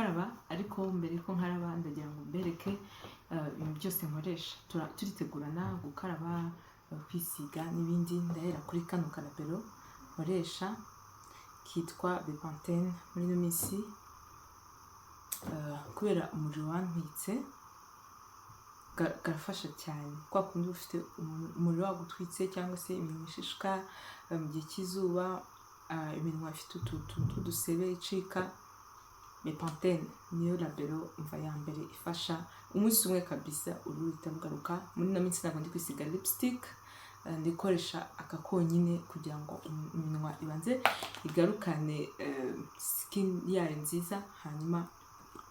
gukaraba, ariko mbere ko nkaraba ndagira ngo mbereke ibintu byose nkoresha. Turitegurana gukaraba, kwisiga n'ibindi. Ndahera kuri kano karabero nkoresha kitwa Bepantene. Muri ino minsi kubera umuriro wantwitse garafasha cyane, kwa kundi ufite umuriro wagutwitse cyangwa se iminwa ishishika mu gihe cy'izuba, iminwa ifite udusebe icika, Bepantene niyo labero imva ya mbere ifasha umunsi umwe kabisa uruhu ruhita rugaruka. Muri ino minsi ntabwo ndi kwisiga lipstick, ndikoresha aka konyine kugira ngo iminwa ibanze igarukane skin yayo nziza, hanyuma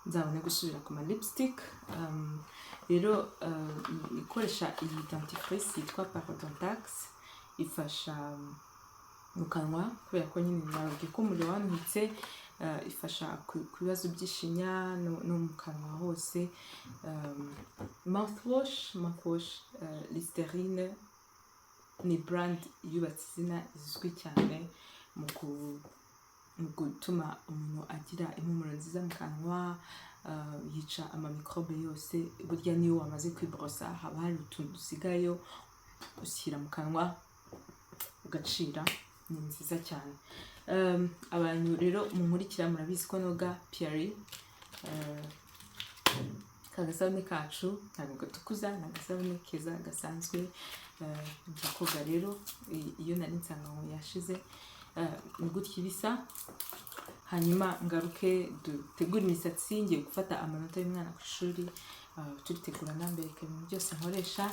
nzabone gusubira ku ma lipstick. Rero ikoresha iyi dentifrice yitwa Parodontax, ifasha mu kanwa kubera ko nyine nababwiye ko umuriro wantwitse, ifasha ku bibazo by'ishinya no mu kanwa hose. Mouthwash Listerine ni brand yubatse izina izwi cyane mu gutuma umuntu agira impumuro nziza mu kanwa, yica amamikrobe yose. Burya niyo wamaze kwiborosa haba hari utuntu dusigayeyo, ushyira mu kanwa ugacira, ni nziza cyane. Abantu rero munkurikira murabizi ko noga Pierre, kagasabune kacu ntabwo gatukuza, ni agasabune keza gasanzwe. Njya koga rero iyo nari nsanganywe yashize, ni gutya bisa. Hanyuma ngaruke dutegura imisatsi, ngiye gufata amanota y'umwana ku ishuri, turitegurana mbereka ibintu byose nkoresha.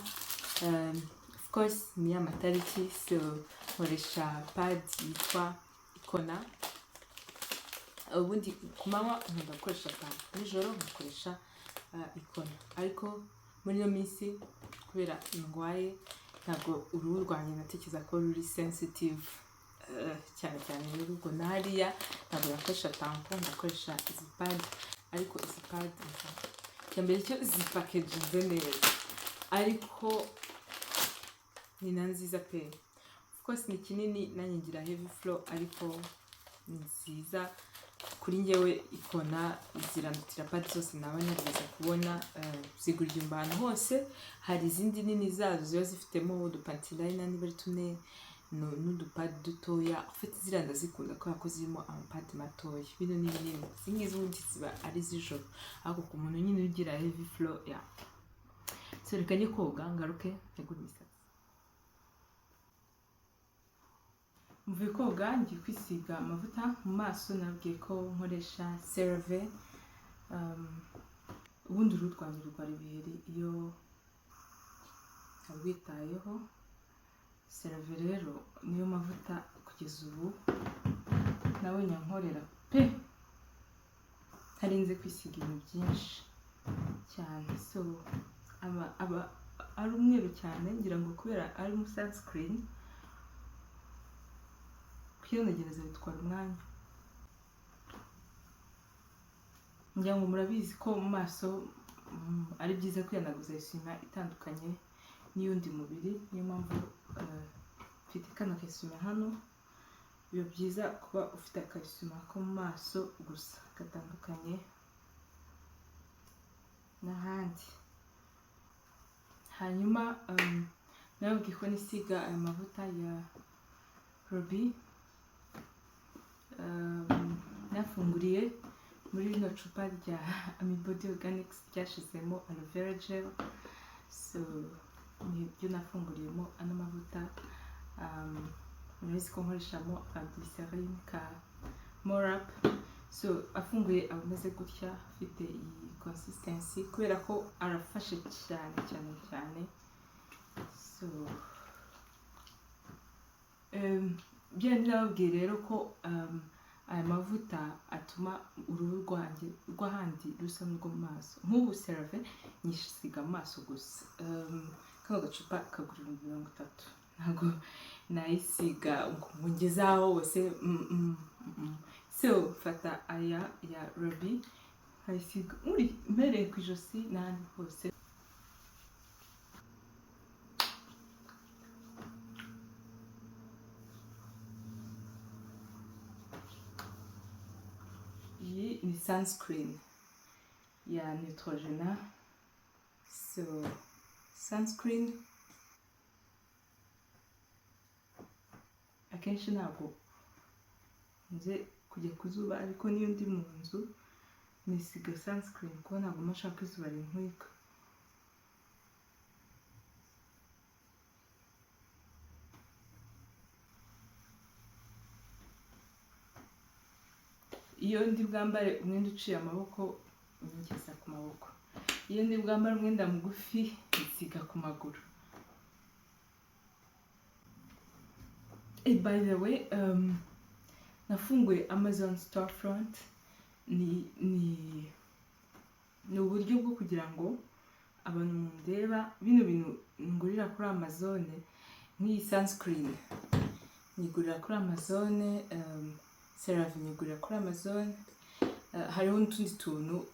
Of course ni amatariki, so nkoresha pad yitwa Ikona. Ubundi ku manywa nkunda gukoresha pad, nijoro nkoresha Ikona, ariko muri iyo minsi kubera ndwaye ntabwo uruhu rwanjye natekereza ko ruri sensitive cyane cyane, rero ubwo nariya ntabwo nakoresha tampon, ndakoresha izi pad. Ariko izi pad cyambere cyo zipackagingze neza, ariko ni na nziza pe. Of course ni kinini, nanjye ngira heavy flow, ariko ni nziza kuri njyewe. Ikona zirandutira pad zose naba narigeze kubona, zigurira abantu hose. Hari izindi nini zazo ziba zifitemo udupantiliner niba ari tune n'udupad dutoya, ufite ziranda zikunda kubera ko zirimo amapad matoya. Bino ni binini, zingizi ubundi ziba ari z'ijoro, ariko ku muntu nyine ugira heavy flow ya. So reka njye koga ngaruke ntegura imisatsi. Mvuye koga ngiye kwisiga amavuta mu maso. Nabwiye ko nkoresha CeraVe. Ubundi uruhu rwanjye rwari ibiheri iyo ntabwitayeho. CeraVe rero niyo mavuta kugeza ubu nawe nyankorera pe, ntarinze kwisiga ibintu byinshi cyane. So aba ari umweru cyane, ngira ngo kubera ari mu Sunscreen, kwiyonegereza bitwara umwanya. Ngira ngo murabizi ko mu maso ari byiza kwihanaguza isima itandukanye n'iyundi mubiri. Niyo mpamvu mfite kano kasima hano. Biba byiza kuba ufite akasima ko mu maso gusa gatandukanye n'ahandi. Hanyuma nababwiye ko nisiga aya mavuta ya Ruby. Nafunguriye muri rino cupa rya Amibody Organics ryashizemo aloe vera gel. So nibyo nafunguriyemo ano mavuta. Murabizi ko nkoreshamo glycerine ka Morap. So afunguye ameze gutya, afite iyi consistency kubera ko arafashe cyane cyane cyane. So bya nababwiye rero ko aya mavuta atuma uruhu rwanjye rw'ahandi rusa n'urwo mu maso. Nk'ubu CeraVe nyisiga mu maso gusa. Kano gacupa kagura 30. Ntabwo nayisiga ngo ngezaho hose. So fata aya ya Ruby nkayisiga muri mpereye ku ijosi n'ahandi hose. Iyi ni Sunscreen. ya Neutrogena. So sunscreen akenshi ntabwo nze kujya ku zuba, ariko niyo ndi mu nzu nisiga sunscreen kuko ntabwo mashaka izuba rintwika. Iyo ndi bwambare umwenda uciye amaboko nyigeza ku maboko, iyo ndi bwambare umwenda mugufi nsiga ku maguru. By the way, nafunguye Amazon storefront. Ni uburyo bwo kugira ngo abantu mundeba bino bintu ngurira kuri Amazon, nk'iyi sunscreen nyigurira kuri Amazon, CeraVe nyigurira kuri Amazon. Hariho n'utundi tuntu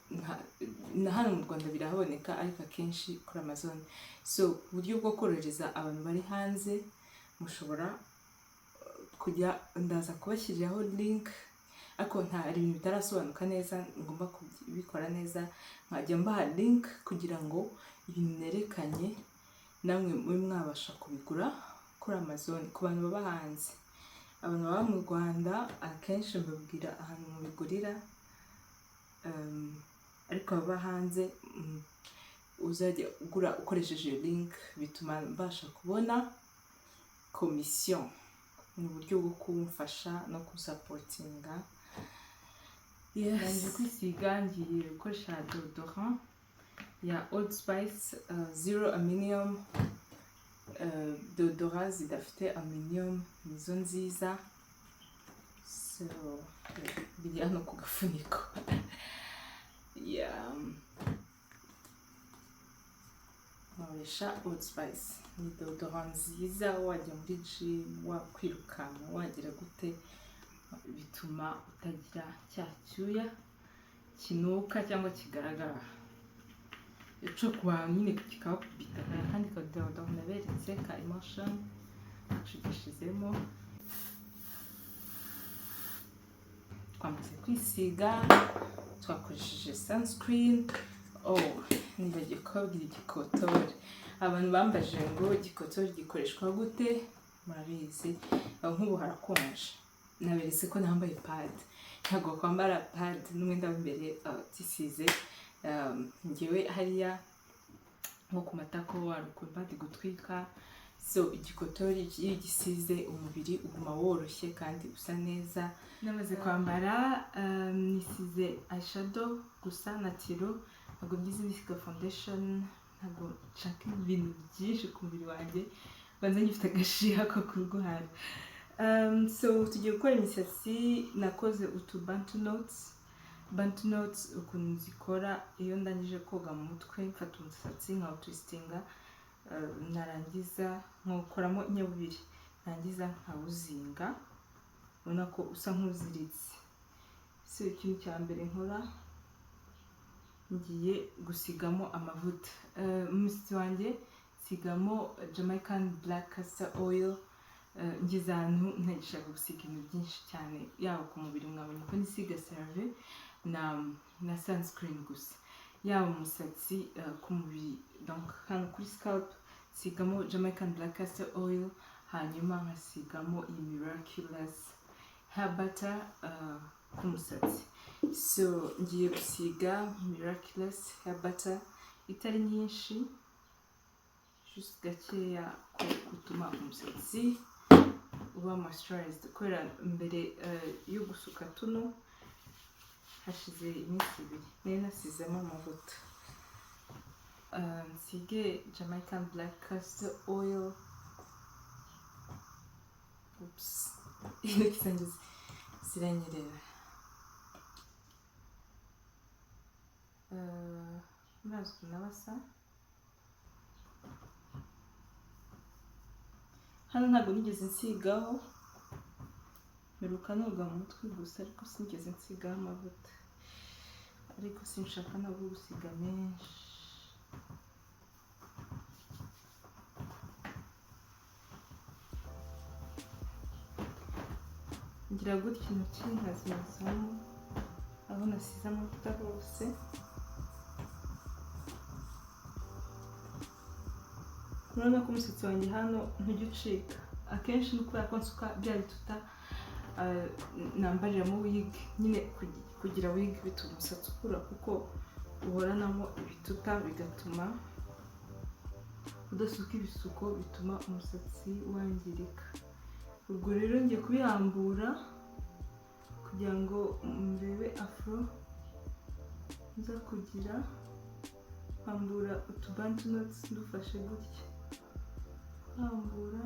na hano mu Rwanda birahaboneka ariko akenshi kuri Amazon. So uburyo bwo korohereza abantu bari hanze, mushobora kujya, ndaza kubashyiriraho link, ariko nta ibintu bitarasobanuka neza, ngomba kubikora neza, nkajya mbaha link kugira ngo ibintu nerekanye namwe muri mwabasha kubigura kuri Amazon. Ku bantu baba hanze, abantu baba mu Rwanda akenshi mbabwira ahantu mubigurira, ariko baba hanze uzajya ugura ukoresheje iyo link, bituma mbasha kubona commission. Ni uburyo bwo kumfasha no kusapotinga. Ngiye kwisiga, ngiye gukoresha deodorant ya Old Spice zero aluminium. Deodorant zidafite aluminium nizo nziza. So biri hano ku gafuniko. Nkoresha Old Spice, ni deodorant nziza. Wajya muri gym, wakwirukanka, wagira gute, bituma utagira cya cyuya kinuka cyangwa kigaragara. Ico kwa nyine kikakubita. Kandi ka deodorant naberetse ka Emotion nacigishizemo. Twamaze kwisiga, twakoresheje sunscreen. Nibagiye kubabwira igikotori. Abantu bambaje ngo igikotori gikoreshwa gute, murabizi nk'ubu harakonje, naberetse ko nambaye pad. Ntabwo kwambara pad n'umwenda w'imbere tisize. Ngewe hariya nko ku matako warukumva ndi gutwika. So igikotori iyo gisize umubiri uguma woroshye kandi usa neza. Namaze kwambara, nisize eyeshadow gusa natiro. Ntabwo ngize nisiga foundation, ntabwo nshaka ibintu byinshi ku mubiri wanjye, banza ngifite agashiha ko kurwara. So tugiye gukora imisatsi. Nakoze utu bantu knots ukuntu zikora. Iyo ndangije koga mu mutwe mfata umusatsi nkawutwistinga, narangiza nkokoramo inyabubiri, narangiza nkawuzinga, ubona ko usa nk'uziritse. So ikintu cya mbere nkora, ngiye gusigamo amavuta. Umusatsi wanjye sigamo Jamaican black castor oil. Ngeze ahantu ntagishaka gusiga ibintu byinshi cyane, yaba ku mubiri mwabonye ko nisiga CeraVe na sunscreen gusa. Yaba umusatsi ku mubiri, donc hano kuri scalp sigamo Jamaican black castor oil, hanyuma nkasigamo iyi miraculous hair butter ku musatsi. So ngiye gusiga miraculous hair butter itari nyinshi, just gakeya ko gutuma umusatsi uba moisturized. Kubera mbere yo gusuka tuno hashize iminsi ibiri nari nasizemo amavuta. Nsige Jamaican black castor oil. Intoki zanjye ziranyerera. Murazi ukuntu abasa. Hano ntabwo nigeze nsigaho, mperuka noga mu mutwe gusa, ariko sinigeze nsigaho amavuta. Ariko sinshaka nabwo gusiga menshi. Ngira gutya intoki nkazimazamo aho nasize amavuta hose. urabona ko umusatsi wanjye hano ntujya ucika, akenshi ni ukubera ko nsuka bya bituta nambariramo wig, nyine kugira wig bituma umusatsi ukura kuko uhoranamo ibituta bigatuma udasuka ibisuko, bituma umusatsi wangirika. Ubwo rero ngiye kubihambura kugira ngo murebe afro nza kugira, hambura utubantu knots ndufashe gutya, hambura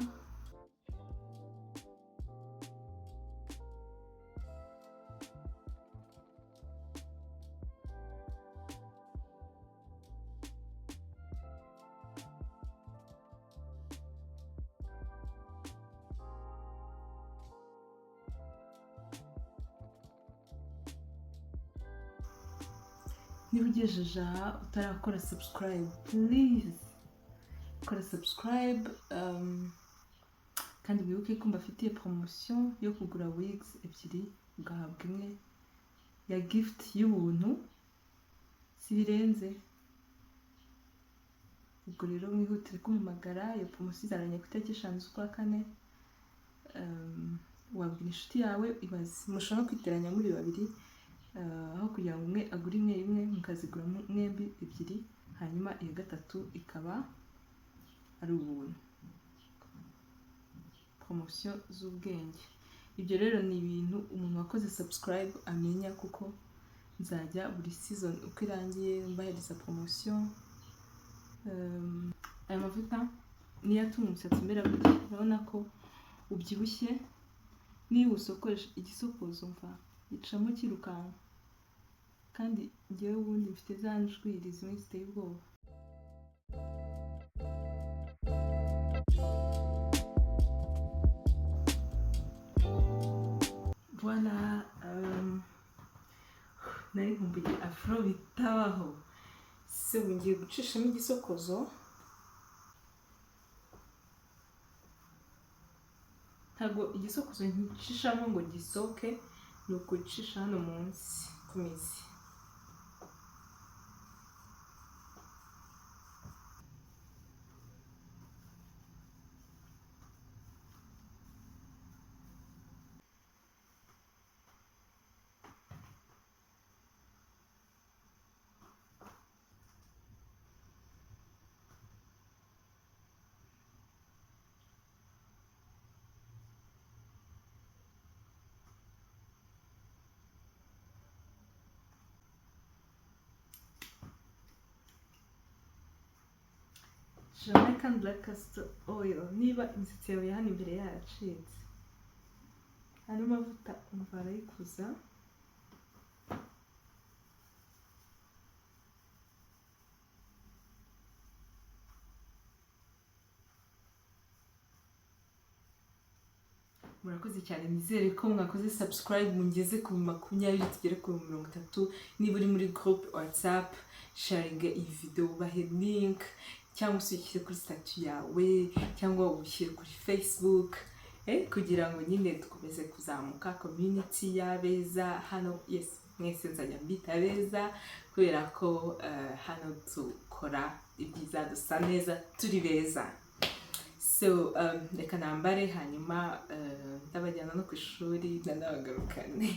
niba ugejeje aha utarakora subscribe, please kora subscribe, kandi wibuke ko mbafitiye promotion yo kugura wigs ebyiri ugahabwa imwe ya gift y'ubuntu, si birenze. Ubwo rero mwihutire kumpamagara, iyo promotion izaranye ku itariki 5 z'ukwa kane. Wabwira inshuti yawe ibaze, mushobora no kwiteranya muri babiri, aho kugira ngo umwe agure imwe mukazigura mwembi ebyiri, hanyuma iya gatatu ikaba ari ubuntu. Promotion z'ubwenge. Ibyo rero ni ibintu umuntu wakoze subscribe amenya, kuko nzajya buri season uko irangiye mbahereza promotion. Aya mavuta niyo atuma umusatsi umera gutya, urabona ko ubyibushye. Niba usokoje igisokozo mva gicamo kirukanka, kandi njyewe ubundi mfite za njwiri zimwe ziteye ubwoba. Voilà, nari nkumbuye afro bitabaho. Se ngiye gucishamo igisokozo, ntabwo igisokozo nkicishamo ngo gisoke, ni ukucisha hano munsi ku mizi. Jamaican black castor oil, niba imisatsi yawe hano imbere yaracitse, ano mavuta umva arayikuza. Murakoze cyane, nizere ko mwakoze subscribe mungeze ku 20 tugere ku 30. Niba uri muri group WhatsApp, sharinga iyi video, bahe link, cyangwa se ushyire kuri statut yawe, cyangwa ushyire kuri Facebook, kugira ngo nyine dukomeze kuzamuka community y'abeza hano. Yes, mwese nzajya mbita abeza kubera ko hano dukora ibyiza, dusa neza, turi beza. So reka nambare hanyuma ndabajyana no ku ishuri ndanabagarukane.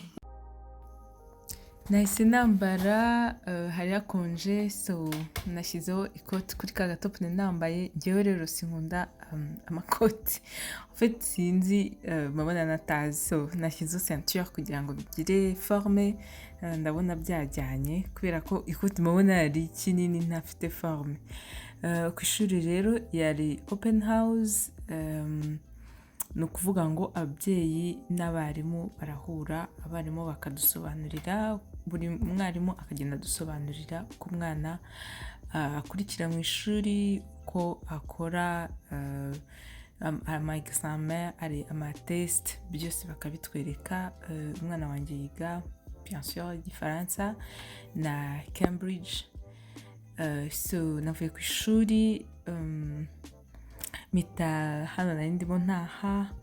Nahise nambara, hari hakonje, so nashyizeho ikoti kuri ka gatopu nambaye. Njyewe rero sinkunda amakoti, en fait sinzi, mabona natazi, so nashyizeho ceinture kugira ngo bigire forme. Ndabona byajyanye kubera ko ikoti mabona yari kinini ntafite forme. Ku ishuri rero yari open house, ni ukuvuga ngo ababyeyi n'abarimu barahura, abarimu bakadusobanurira, buri mwarimu akagenda adusobanurira uko umwana akurikira mu ishuri, uko akora ama examen, ari ama test, byose bakabitwereka. Umwana wanjye yiga bien sûr igifaransa na Cambridge. So navuye ku ishuri, mita hano nari ndimo ntaha,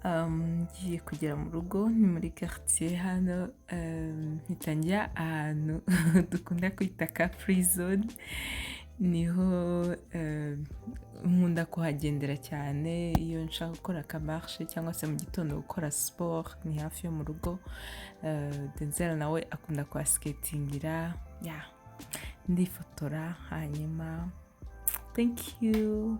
ngiye kugera mu rugo, ni muri quartier hano, mpita njya ahantu dukunda kwita ka free zone. niho nkunda kuhagendera cyane iyo nshaka gukora akamarche cyangwa se mu gitondo gukora sport, ni hafi yo mu rugo. Denzel nawe akunda kwa skatingira, ndifotora hanyuma thank you.